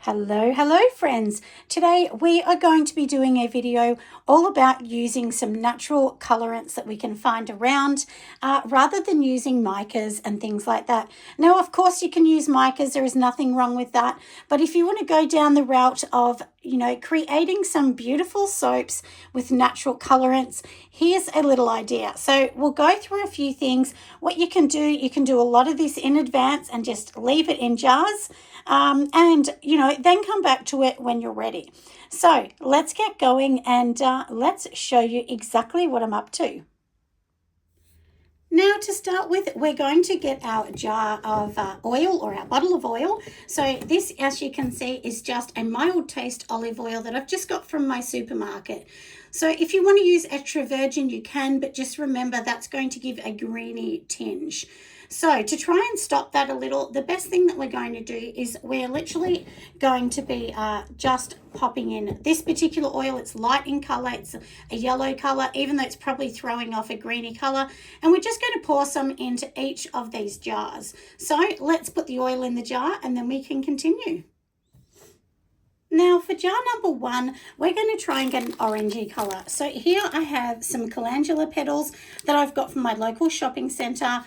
Hello friends. Today we are going to be doing a video all about using some natural colorants that we can find around rather than using micas and things like that. Now, of course, you can use micas. There is nothing wrong with that. But if you want to go down the route of, creating some beautiful soaps with natural colorants, here's a little idea. So we'll go through a few things. What you can do a lot of this in advance and just leave it in jars. Then come back to it when you're ready. So let's get going and let's show you exactly what I'm up to. Now, to start with, we're going to get our jar of oil or our bottle of oil. So this, as you can see, is just a mild taste olive oil that I've just got from my supermarket. So if you want to use extra virgin, you can, but just remember that's going to give a greeny tinge. So to try and stop that a little, the best thing that we're going to do is we're literally going to be just popping in this particular oil. It's light in color, it's a yellow color, even though it's probably throwing off a greeny color. And we're just going to pour some into each of these jars. So let's put the oil in the jar and then we can continue. Now for jar number one, we're going to try and get an orangey colour. So here I have some calendula petals that I've got from my local shopping centre.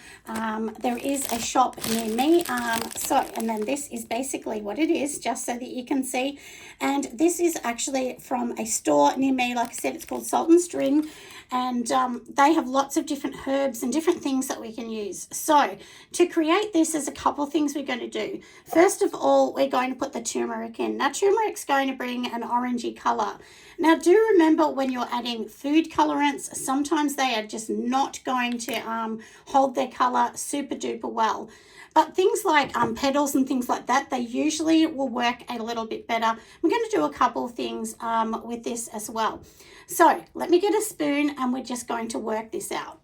There is a shop near me. And then this is basically what it is, just so that you can see. And this is actually from a store near me. Like I said, it's called Salt and String. And they have lots of different herbs and different things that we can use. So to create this, there's a couple of things we're going to do. First of all, we're going to put the turmeric in. Now, turmeric's going to bring an orangey colour. Now, do remember when you're adding food colorants, sometimes they are just not going to hold their colour super duper well. But things like petals and things like that, they usually will work a little bit better. We're going to do a couple of things with this as well. So let me get a spoon and we're just going to work this out.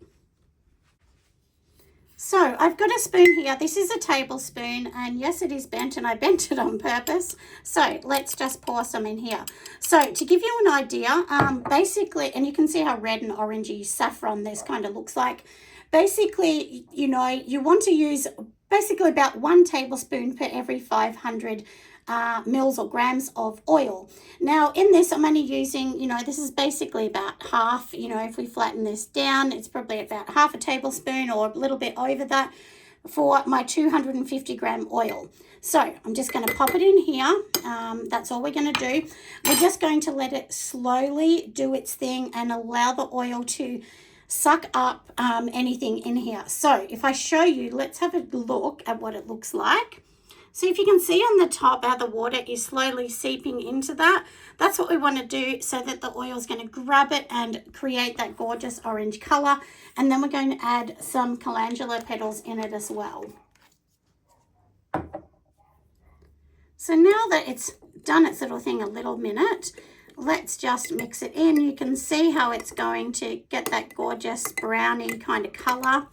So I've got a spoon here. This is a tablespoon, and yes, it is bent, and I bent it on purpose. So let's just pour some in here. So to give you an idea, basically, and you can see how red and orangey saffron this kind of looks like. Basically, you want to use basically about 1 tablespoon per every 500 mils or grams of oil. Now in this, I'm only using, this is basically about half, if we flatten this down, it's probably about half a tablespoon or a little bit over that for my 250 gram oil. So I'm just going to pop it in here. That's all we're going to do. We're just going to let it slowly do its thing and allow the oil to suck up anything in here. So if I show you, let's have a look at what it looks like. So if you can see on the top how the water is slowly seeping into that, that's what we want to do so that the oil is going to grab it and create that gorgeous orange color. And then we're going to add some calendula petals in it as well. So now that it's done its little thing a little minute, let's just mix it in. You can see how it's going to get that gorgeous browny kind of color.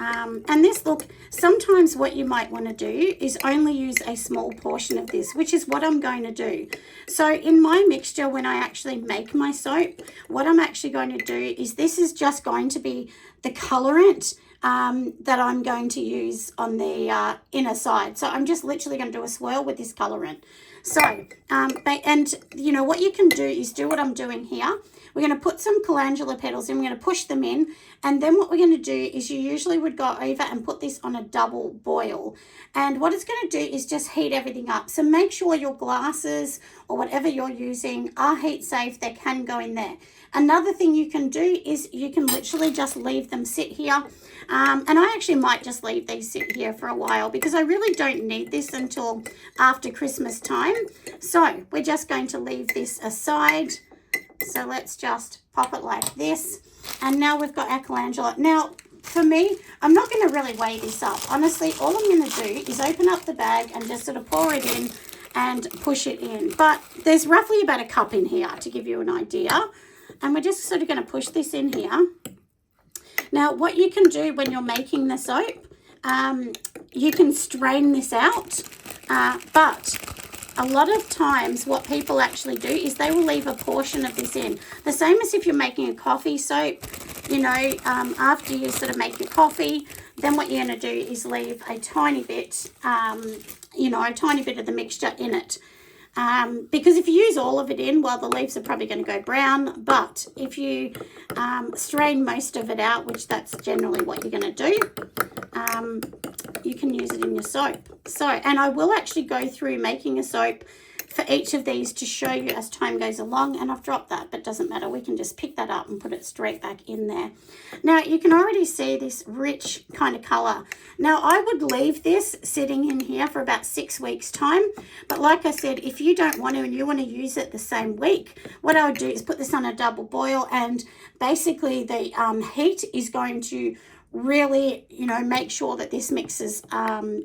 And this, look, sometimes what you might want to do is only use a small portion of this, which is what I'm going to do. So in my mixture, when I actually make my soap, what I'm actually going to do is this is just going to be the colorant that I'm going to use on the inner side. So I'm just literally going to do a swirl with this colorant. So, what you can do is do what I'm doing here. We're going to put some calendula petals in, we're going to push them in, and then what we're going to do is you usually would go over and put this on a double boil. And what it's going to do is just heat everything up. So make sure your glasses or whatever you're using are heat safe, they can go in there. Another thing you can do is you can literally just leave them sit here. And I actually might just leave these sit here for a while because I really don't need this until after Christmas time. So we're just going to leave this aside. So let's just pop it like this. And now we've got our calendula. Now, for me, I'm not going to really weigh this up. Honestly, all I'm going to do is open up the bag and just sort of pour it in and push it in. But there's roughly about a cup in here to give you an idea. And we're just sort of going to push this in here. Now, what you can do when you're making the soap, you can strain this out, but a lot of times what people actually do is they will leave a portion of this in. The same as if you're making a coffee soap, after you sort of make your coffee, then what you're going to do is leave a tiny bit, a tiny bit of the mixture in it. Because if you use all of it in, well, the leaves are probably going to go brown. But if you strain most of it out, which that's generally what you're going to do, you can use it in your soap. So, and I will actually go through making a soap for each of these to show you as time goes along, and I've dropped that, but doesn't matter. We can just pick that up and put it straight back in there. Now you can already see this rich kind of color. Now I would leave this sitting in here for about 6 weeks time, but like I said, if you don't want to and you want to use it the same week, what I would do is put this on a double boil, and basically the heat is going to really, you know, make sure that this mix is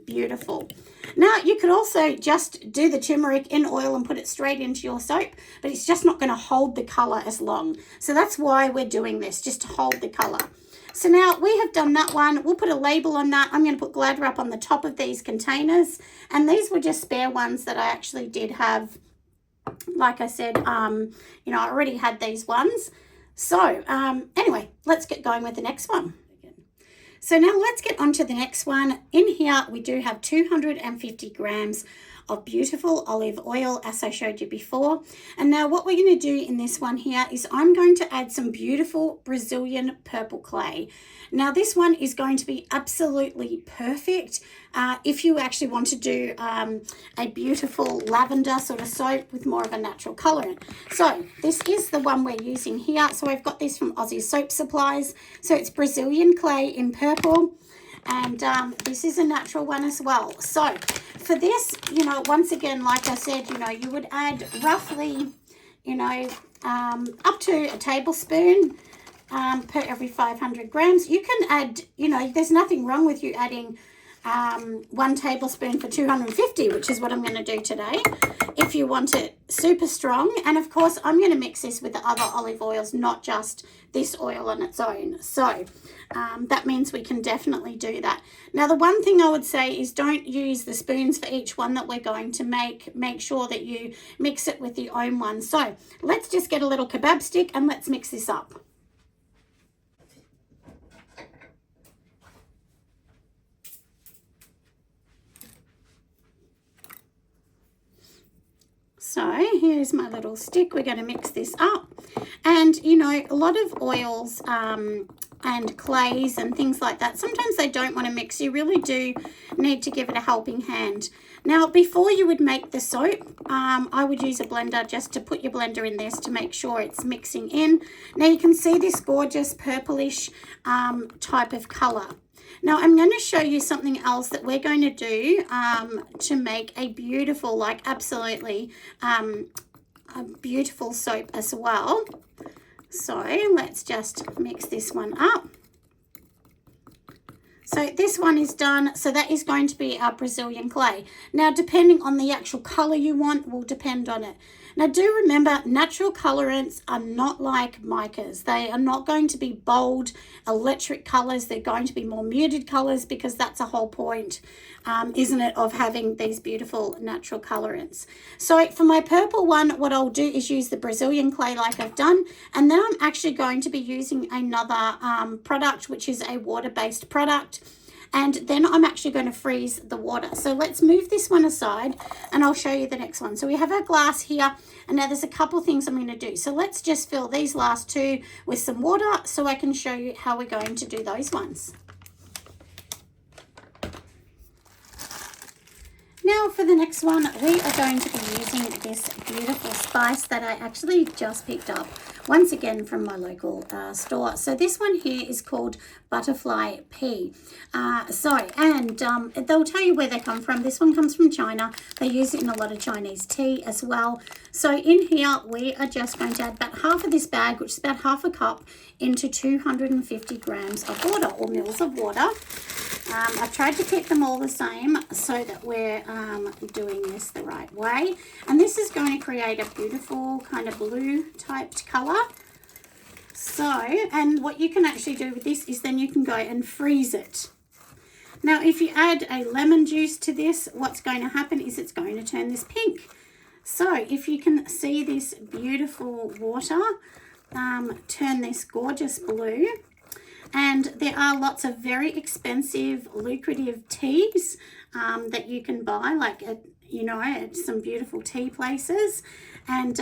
beautiful. Now you could also just do the turmeric in oil and put it straight into your soap, but it's just not going to hold the color as long. So that's why we're doing this, just to hold the color. So now we have done that one. We'll put a label on that. I'm going to put Glad Wrap on the top of these containers, and these were just spare ones that I actually did have. Like I said, you know, I already had these ones. So anyway, let's get going with the next one. So now let's get on to the next one. In here, we do have 250 grams of beautiful olive oil, as I showed you before. And now what we're going to do in this one here is I'm going to add some beautiful Brazilian purple clay. Now this one is going to be absolutely perfect if you actually want to do a beautiful lavender sort of soap with more of a natural colorant. So this is the one we're using here. So I've got this from Aussie Soap Supplies. So it's Brazilian clay in purple, and this is a natural one as well. So for this, you know, once again, like I said, you know, you would add roughly, you know, up to a tablespoon per every 500 grams. You can add, you know, there's nothing wrong with you adding 1 tablespoon for 250, which is what I'm going to do today, if you want it super strong. And of course, I'm going to mix this with the other olive oils, not just this oil on its own. So that means we can definitely do that. Now, the one thing I would say is don't use the spoons for each one that we're going to make. Make sure that you mix it with your own one. So let's just get a little kebab stick and let's mix this up. So here's my little stick. We're going to mix this up. And, you know, a lot of oils and clays and things like that, sometimes they don't want to mix. You really do need to give it a helping hand. Now, before you would make the soap, I would use a blender just to put your blender in this to make sure it's mixing in. Now, you can see this gorgeous purplish type of color. Now, I'm going to show you something else that we're going to do to make a beautiful, like absolutely a beautiful soap as well. So let's just mix this one up. So this one is done. So that is going to be our Brazilian clay. Now, depending on the actual color you want will depend on it. Now, do remember, natural colorants are not like micas. They are not going to be bold, electric colors. They're going to be more muted colors, because that's the whole point, isn't it, of having these beautiful natural colorants. So for my purple one, what I'll do is use the Brazilian clay like I've done. And then I'm actually going to be using another product, which is a water-based product. And then I'm actually going to freeze the water. So let's move this one aside and I'll show you the next one. So we have our glass here, and now there's a couple things I'm going to do. So let's just fill these last two with some water so I can show you how we're going to do those ones. Now for the next one, we are going to be using this beautiful spice that I actually just picked up once again from my local store. So this one here is called butterfly pea. They'll tell you where they come from. This one comes from China. They use it in a lot of Chinese tea as well. So in here, we are just going to add about half of this bag, which is about half a cup, into 250 grams of water, or mils of water. I've tried to keep them all the same so that we're doing this the right way. And this is going to create a beautiful kind of blue typed color. So, and what you can actually do with this is then you can go and freeze it. Now, if you add a lemon juice to this, what's going to happen is it's going to turn this pink. So if you can see this beautiful water turn this gorgeous blue. And there are lots of very expensive, lucrative teas that you can buy, like you know, at some beautiful tea places. And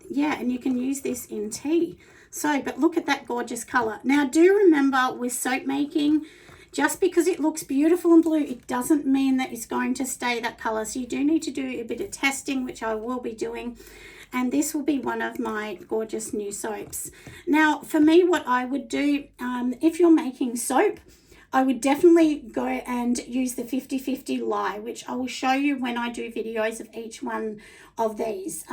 yeah, and you can use this in tea. So, but look at that gorgeous color. Now, do remember with soap making, just because it looks beautiful and blue, it doesn't mean that it's going to stay that color. So you do need to do a bit of testing, which I will be doing. And this will be one of my gorgeous new soaps. Now, for me, what I would do, if you're making soap, I would definitely go and use the 50-50 lye, which I will show you when I do videos of each one of these.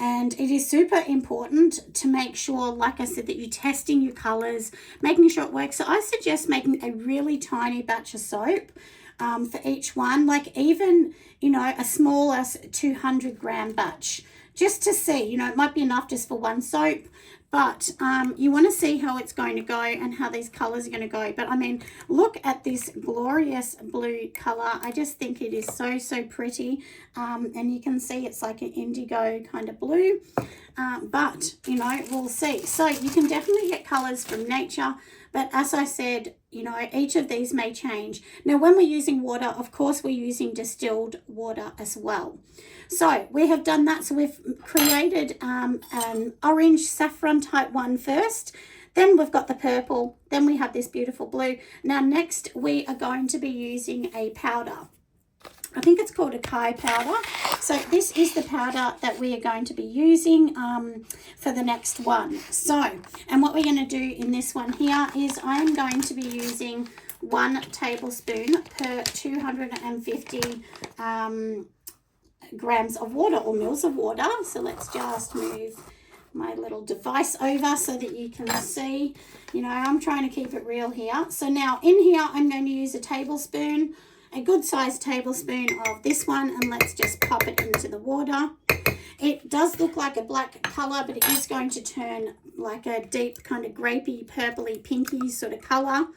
And it is super important to make sure, like I said, that you're testing your colors, making sure it works. So I suggest making a really tiny batch of soap for each one, like even, you know, as small as 200-gram batch, just to see, you know, it might be enough just for one soap. But you want to see how it's going to go and how these colors are going to go. But I mean, look at this glorious blue color. I just think it is so, so pretty. And you can see it's like an indigo kind of blue. But, you know, we'll see. So you can definitely get colors from nature. But as I said, you know, each of these may change. Now, when we're using water, of course, we're using distilled water as well. So we have done that. So we've created an orange saffron type one first. Then we've got the purple. Then we have this beautiful blue. Now, next we are going to be using a powder. I think it's called a Kai powder. So this is the powder that we are going to be using for the next one. So, and what we're going to do in this one here is I'm going to be using 1 tablespoon per 250 grams of water or mils of water. So let's just move my little device over so that you can see. You know, I'm trying to keep it real here. So now in here, I'm going to use a tablespoon, a good sized tablespoon of this one, and let's just pop it into the water. It does look like a black color, but it is going to turn like a deep kind of grapey, purpley, pinky sort of color.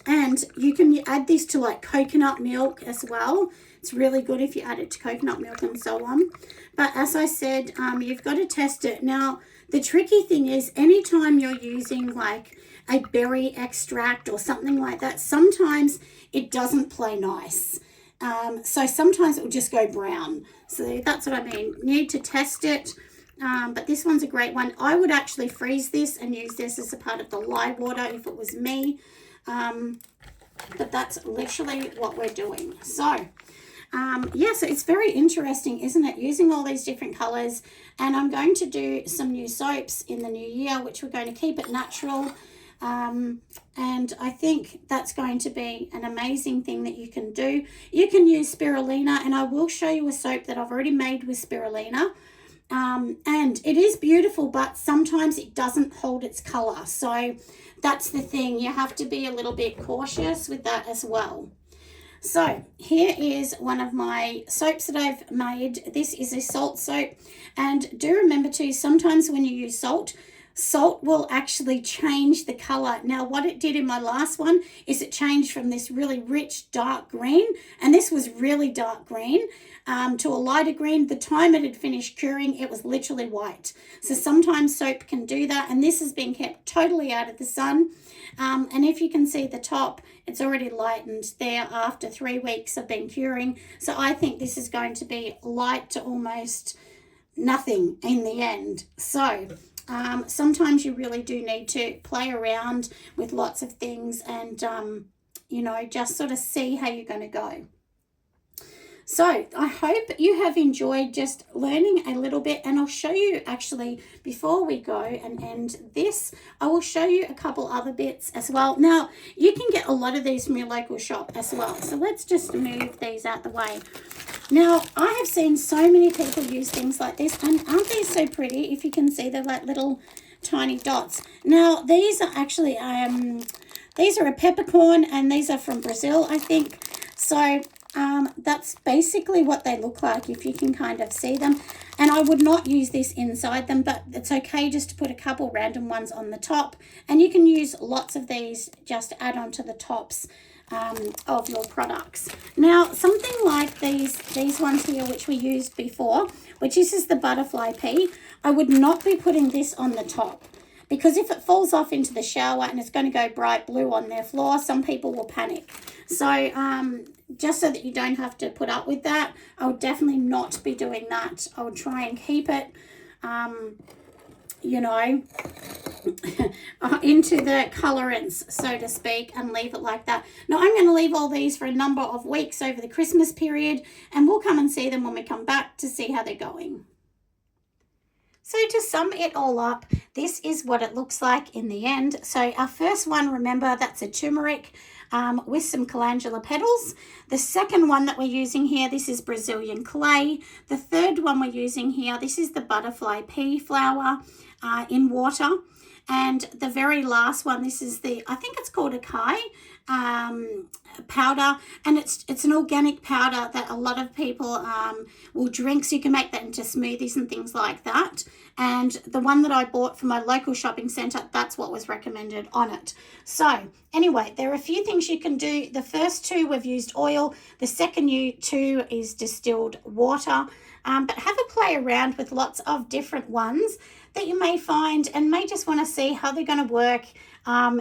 And you can add this to like coconut milk as well. It's really good if you add it to coconut milk and so on. But as I said, you've got to test it. Now, the tricky thing is anytime you're using like a berry extract or something like that, sometimes it doesn't play nice. So sometimes it will just go brown. So that's what I mean. You need to test it. But this one's a great one. I would actually freeze this and use this as a part of the lye water if it was me. But that's literally what we're doing. So, yeah, so it's very interesting, isn't it? Using all these different colors. And I'm going to do some new soaps in the new year, which we're going to keep it natural. And I think that's going to be an amazing thing that you can do. You can use spirulina, and I will show you a soap that I've already made with spirulina. And it is beautiful, but sometimes it doesn't hold its color. So that's the thing. You have to be a little bit cautious with that as well. So here is one of my soaps that I've made. This is a salt soap. And do remember too, sometimes when you use salt, salt will actually change the color. Now, what it did in my last one is it changed from this really rich dark green, and this was really dark green, to a lighter green. The time it had finished curing, it was literally white. So sometimes soap can do that, and this has been kept totally out of the sun. And if you can see the top, it's already lightened there after 3 weeks of been curing. So I think this is going to be light to almost nothing in the end. So sometimes you really do need to play around with lots of things and, you know, just sort of see how you're going to go. So I hope you have enjoyed just learning a little bit, and I'll show you actually before we go and end this, I will show you a couple other bits as well. Now, you can get a lot of these from your local shop as well. So let's just move these out the way. Now, I have seen so many people use things like this, and aren't these so pretty? If you can see, they're like little tiny dots. Now, these are actually, these are a peppercorn, and these are from Brazil, I think. So that's basically what they look like, if you can kind of see them. And I would not use this inside them, but it's okay just to put a couple random ones on the top. And you can use lots of these just to add on to the tops of your products. Now, something like these ones here, which we used before, which this is the butterfly pea, I would not be putting this on the top. because if it falls off into the shower and it's going to go bright blue on their floor, some people will panic. So just so that you don't have to put up with that, I would definitely not be doing that. I would try and keep it, you know, into the colorants, so to speak, and leave it like that. Now, I'm going to leave all these for a number of weeks over the Christmas period, and we'll come and see them when we come back to see how they're going. So to sum it all up, this is what it looks like in the end. So our first one, remember, that's a turmeric with some calendula petals. The second one that we're using here, this is Brazilian clay. The third one we're using here, this is the butterfly pea flower in water. And the very last one, this is the, I think it's called acai powder, and it's an organic powder that a lot of people will drink, so you can make that into smoothies and things like that. And the one that I bought from my local shopping centre, that's what was recommended on it. So anyway, there are a few things you can do. The first two, we've used oil. The second two is distilled water. But have a play around with lots of different ones that you may find and may just want to see how they're going to work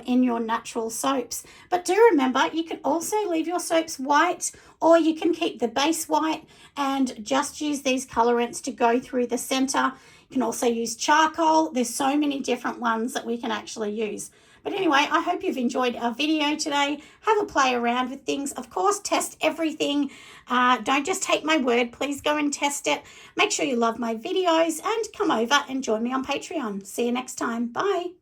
in your natural soaps. But do remember, you can also leave your soaps white, or you can keep the base white and just use these colorants to go through the center. You can also use charcoal. There's so many different ones that we can actually use. But anyway, I hope you've enjoyed our video today. Have a play around with things. Of course, test everything. Don't just take my word. Please go and test it. Make sure you love my videos and come over and join me on Patreon. See you next time. Bye.